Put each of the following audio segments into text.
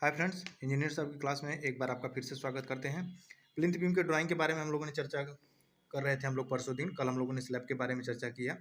Hi friends, engineer साहब की class में एक बार आपका फिर से स्वागत करते हैं। प्लिंथ बीम के ड्राइंग के बारे में हम लोगों ने चर्चा कर रहे थे हम लोग परसों दिन। कल हम लोगों ने स्लैब के बारे में चर्चा किया।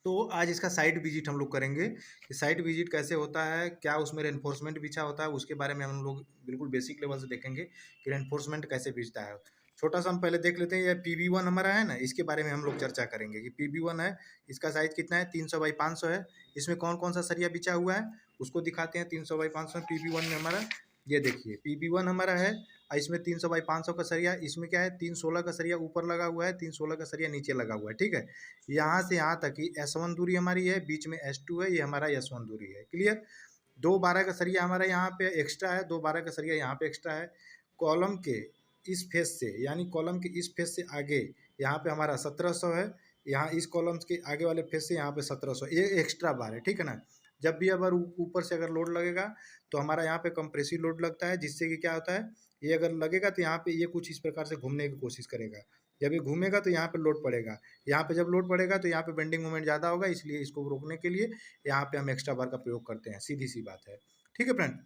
तो आज इसका साइट विजिट हम लोग करेंगे कि साइट विजिट कैसे होता है, क्या उसमें रेनफोर्समेंट बिछा होता है, उसके बारे में हम लोग बिल्कुल बेसिक लेवल से देखेंगे कि रेनफोर्समेंट कैसे बिछता है। छोटा सा हम पहले देख लेते हैं, ये PB1 हमारा है ना, इसके बारे में हम लोग चर्चा करेंगे कि PB1 है, इसका साइज कितना है, 300x500 है। इसमें कौन कौन सा सरिया बिछा हुआ है उसको दिखाते हैं। 300x500 PB1 में हमारा, ये देखिए PB1 हमारा है और इसमें 300x500 का सरिया, इसमें क्या है 316 का सरिया ऊपर लगा हुआ है, 316 का सरिया नीचे लगा हुआ है। ठीक है, यहाँ से यहाँ तक की S1 दूरी हमारी है, बीच में S2 है, ये हमारा S1 दूरी है। क्लियर। 212 का सरिया हमारा यहाँ पे एक्स्ट्रा है, 212 का सरिया यहाँ पे एक्स्ट्रा है। कॉलम के इस फेस से, यानी कॉलम के इस फेस से आगे यहाँ पे हमारा 1700 है, यहाँ इस कॉलम के आगे वाले फेस से यहाँ पे 1700, ये एक्स्ट्रा बार है। ठीक है ना। जब भी अगर ऊपर से अगर लोड लगेगा तो हमारा यहाँ पे कंप्रेसिव लोड लगता है, जिससे कि क्या होता है, ये अगर लगेगा तो यहाँ पे ये कुछ इस प्रकार से घूमने की कोशिश करेगा। जब ये घूमेगा तो यहाँ पे लोड पड़ेगा, यहाँ पे जब लोड पड़ेगा तो यहाँ पे बेंडिंग मोमेंट ज़्यादा होगा, इसलिए इसको रोकने के लिए यहाँ पे हम एक्स्ट्रा बार का प्रयोग करते हैं। सीधी सी बात है। ठीक है फ्रेंड।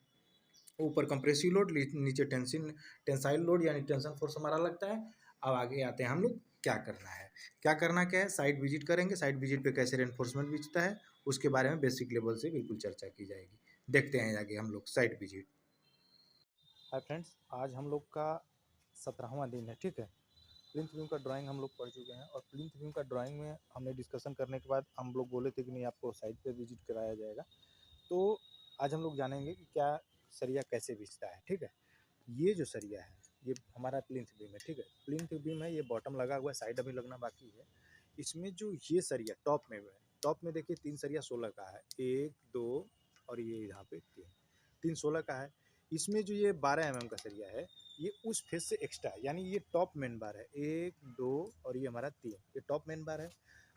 ऊपर कंप्रेसिव लोड, नीचे टेंसाइल लोड यानी टेंशन फोर्स हमारा लगता है। अब आगे आते हैं हम लोग क्या करना है। क्या है, साइट विजिट करेंगे। साइट विजिट पे कैसे रेनफोर्समेंट बिछता है उसके बारे में बेसिक लेवल से बिल्कुल चर्चा की जाएगी। देखते हैं आगे हम लोग साइट विजिट। हाय फ्रेंड्स, आज हम लोग का 17वां दिन है। ठीक है, प्लिंथ बीम का ड्राइंग हम लोग पढ़ चुके हैं और प्लिंथ बीम का ड्राइंग में हमने डिस्कशन करने के बाद हम लोग बोले थे कि नहीं, आपको साइट पे विजिट कराया जाएगा। तो आज हम लोग जानेंगे कि क्या सरिया कैसे बिछता है। ठीक है, ये जो सरिया है ये हमारा प्लिंथ बीम है। ठीक है, प्लिंथ बीम है, ये बॉटम लगा हुआ है, साइड अभी लगना बाकी है। इसमें जो ये सरिया टॉप में है, टॉप में देखिए 3 सरिया 16 का है, 1 2 और ये यहाँ पे 3 16 का है। इसमें जो ये 12 mm का सरिया है, ये उस फेस से एक्स्ट्रा है, यानी ये टॉप मेन बार है, 1 2 और ये हमारा 3, ये टॉप मेन बार है।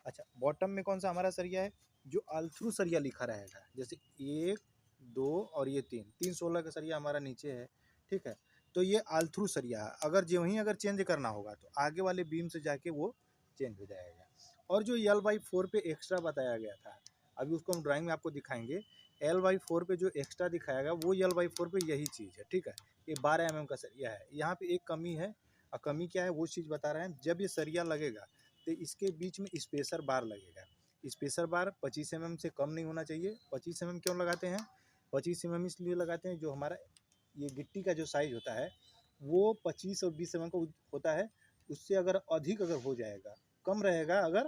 अच्छा, बॉटम में कौन सा हमारा सरिया है, जो ऑल थ्रू सरिया लिखा रहेगा, जैसे 1 2 और ये 3 16 का सरिया हमारा नीचे है। ठीक है, तो ये ऑल थ्रू सरिया है। अगर जो वहीं अगर चेंज करना होगा तो आगे वाले बीम से जाके वो चेंज हो जाएगा। और जो L/4 पे एक्स्ट्रा बताया गया था, अभी उसको हम ड्राइंग में आपको दिखाएंगे। L/4 पे जो एक्स्ट्रा दिखाया गया वो L/4 पे यही चीज़ है। ठीक है, ये 12 mm का सरिया है। यहाँ पे एक कमी है, और कमी क्या है वो चीज़ बता रहे हैं। जब ये सरिया लगेगा तो इसके बीच में स्पेसर बार लगेगा। स्पेसर बार 25 mm से कम नहीं होना चाहिए। 25 mm क्यों लगाते हैं, 25 mm इसलिए लगाते हैं, जो हमारा ये गिट्टी का जो साइज होता है वो 25 और 20 mm का होता है। उससे अगर अधिक अगर हो जाएगा, कम रहेगा अगर,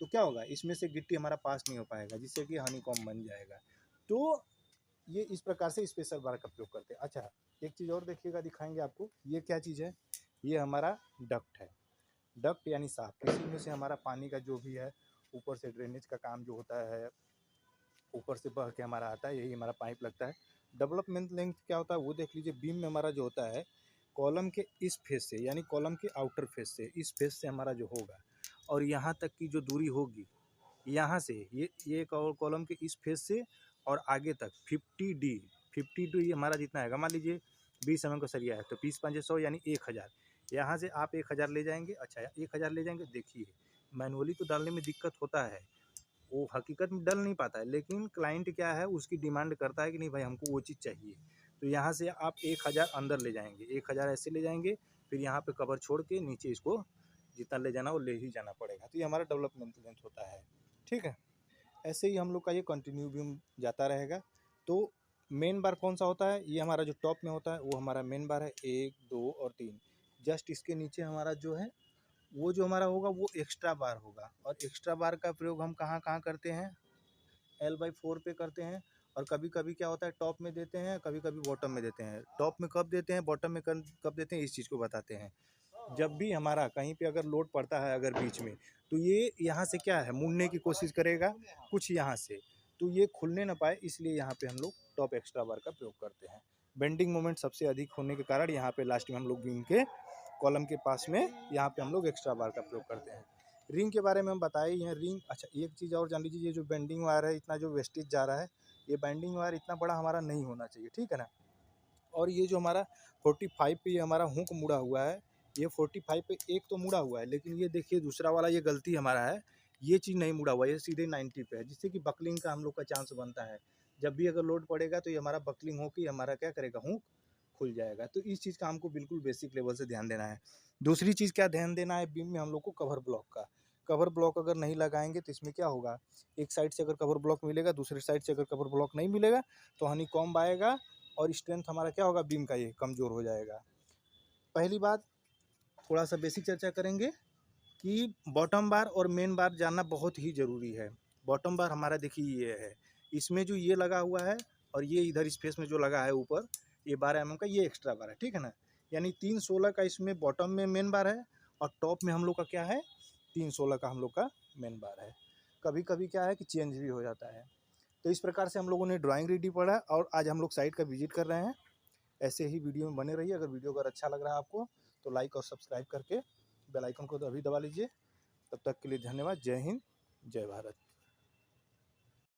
तो क्या होगा, इसमें से गिट्टी हमारा पास नहीं हो पाएगा, जिससे कि हनीकॉम्ब बन जाएगा। तो ये इस प्रकार से स्पेशल बार का प्रयोग करते हैं। अच्छा, एक चीज़ और देखिएगा, दिखाएंगे आपको, ये क्या चीज़ है, ये हमारा डक्ट है। डक्ट यानी साफ, इसी में से हमारा पानी का जो भी है ऊपर से ड्रेनेज का काम जो होता है, ऊपर से बह के हमारा आता है, यही हमारा पाइप लगता है। डेवलपमेंट लेंथ क्या होता है वो देख लीजिए। बीम में हमारा जो होता है, कॉलम के इस फेस से, यानी कॉलम के आउटर फेस से, इस फेस से हमारा जो होगा और यहाँ तक की जो दूरी होगी, यहाँ से ये कॉलम के इस फेस से और आगे तक 50D, 50D हमारा जितना है, मान लीजिए 20 mm का सरिया है तो 20 पंजे 100 यानी 1000। यहाँ से आप 1000 ले जाएंगे। अच्छा, 1000 ले जाएंगे। देखिए, मैनुअली तो डालने में दिक्कत होता है, वो हकीकत में डल नहीं पाता है, लेकिन क्लाइंट क्या है, उसकी डिमांड करता है कि नहीं भाई हमको वो चीज़ चाहिए। तो यहाँ से आप 1000 अंदर ले जाएंगे, 1000 ऐसे ले जाएंगे, फिर यहाँ पे कवर छोड़ के नीचे इसको जितना ले जाना वो ले ही जाना पड़ेगा। तो ये हमारा डेवलपमेंट लेंथ होता है। ठीक है, ऐसे ही हम लोग का ये कंटिन्यू बीम जाता रहेगा। तो मेन बार कौन सा होता है, ये हमारा जो टॉप में होता है वो हमारा मेन बार है, 1 2 और 3। जस्ट इसके नीचे हमारा जो है वो जो हमारा होगा वो एक्स्ट्रा बार होगा। और एक्स्ट्रा बार का प्रयोग हम कहाँ कहाँ करते हैं, L/4 पे करते हैं। और कभी कभी क्या होता है, टॉप में देते हैं, कभी कभी बॉटम में देते हैं। टॉप में कब देते हैं, बॉटम में कब देते हैं, इस चीज़ को बताते हैं। जब भी हमारा कहीं पे अगर लोड पड़ता है अगर बीच में, तो ये यहाँ से क्या है, मुड़ने की कोशिश करेगा कुछ यहाँ से, तो ये खुलने ना पाए, इसलिए यहाँ पे हम लोग टॉप एक्स्ट्रा बार का प्रयोग करते हैं। बेंडिंग मोमेंट सबसे अधिक होने के कारण यहाँ पे लास्ट में हम लोग बीम के कॉलम के पास में यहाँ पे हम लोग एक्स्ट्रा बार का प्रयोग करते हैं। रिंग के बारे में हम बताए ही हैं। रिंग, अच्छा एक चीज़ और जान लीजिए, ये जो बेंडिंग वायर है, इतना जो वेस्टेज जा रहा है, ये बेंडिंग वायर इतना बड़ा हमारा नहीं होना चाहिए। ठीक है ना। और ये जो हमारा 45 पे ये हमारा हुक मुड़ा हुआ है, ये 45 पे एक तो मुड़ा हुआ है, लेकिन ये देखिए दूसरा वाला ये गलती हमारा है, ये चीज़ नहीं मुड़ा हुआ है, ये सीधे 90 पे है, जिससे कि बकलिंग का हम लोग का चांस बनता है। जब भी अगर लोड पड़ेगा तो ये हमारा बकलिंग हो कि हमारा क्या करेगा, हुक खुल जाएगा। तो इस चीज़ का हमको बिल्कुल बेसिक लेवल से ध्यान देना है। दूसरी चीज़ क्या ध्यान देना है बीम में हम लोग को, कवर ब्लॉक का। कवर ब्लॉक अगर नहीं लगाएंगे तो इसमें क्या होगा, एक साइड से अगर कवर ब्लॉक मिलेगा, दूसरी साइड से अगर कवर ब्लॉक नहीं मिलेगा तो हनीकॉम्ब आएगा और स्ट्रेंथ हमारा क्या होगा, बीम का ये कमज़ोर हो जाएगा। पहली बात, थोड़ा सा बेसिक चर्चा करेंगे कि बॉटम बार और मेन बार जानना बहुत ही ज़रूरी है। बॉटम बार हमारा देखिए ये है, इसमें जो ये लगा हुआ है और ये इधर स्पेस में जो लगा है ऊपर, ये 12 mm का ये एक्स्ट्रा बार है, ठीक है ना। यानी 316 का इसमें बॉटम में मेन बार है और टॉप में हम लोग का क्या है, 316 का हम लोग का मेन बार है। कभी कभी क्या है कि चेंज भी हो जाता है। तो इस प्रकार से हम लोगों ने ड्राइंग रीडी पढ़ा और आज हम लोग साइट का विजिट कर रहे हैं। ऐसे ही वीडियो में बने रहिए। अगर वीडियो अगर अच्छा लग रहा है आपको तो लाइक और सब्सक्राइब करके बेल आइकन को तो अभी दबा लीजिए। तब तक के लिए धन्यवाद। जय हिंद, जय भारत।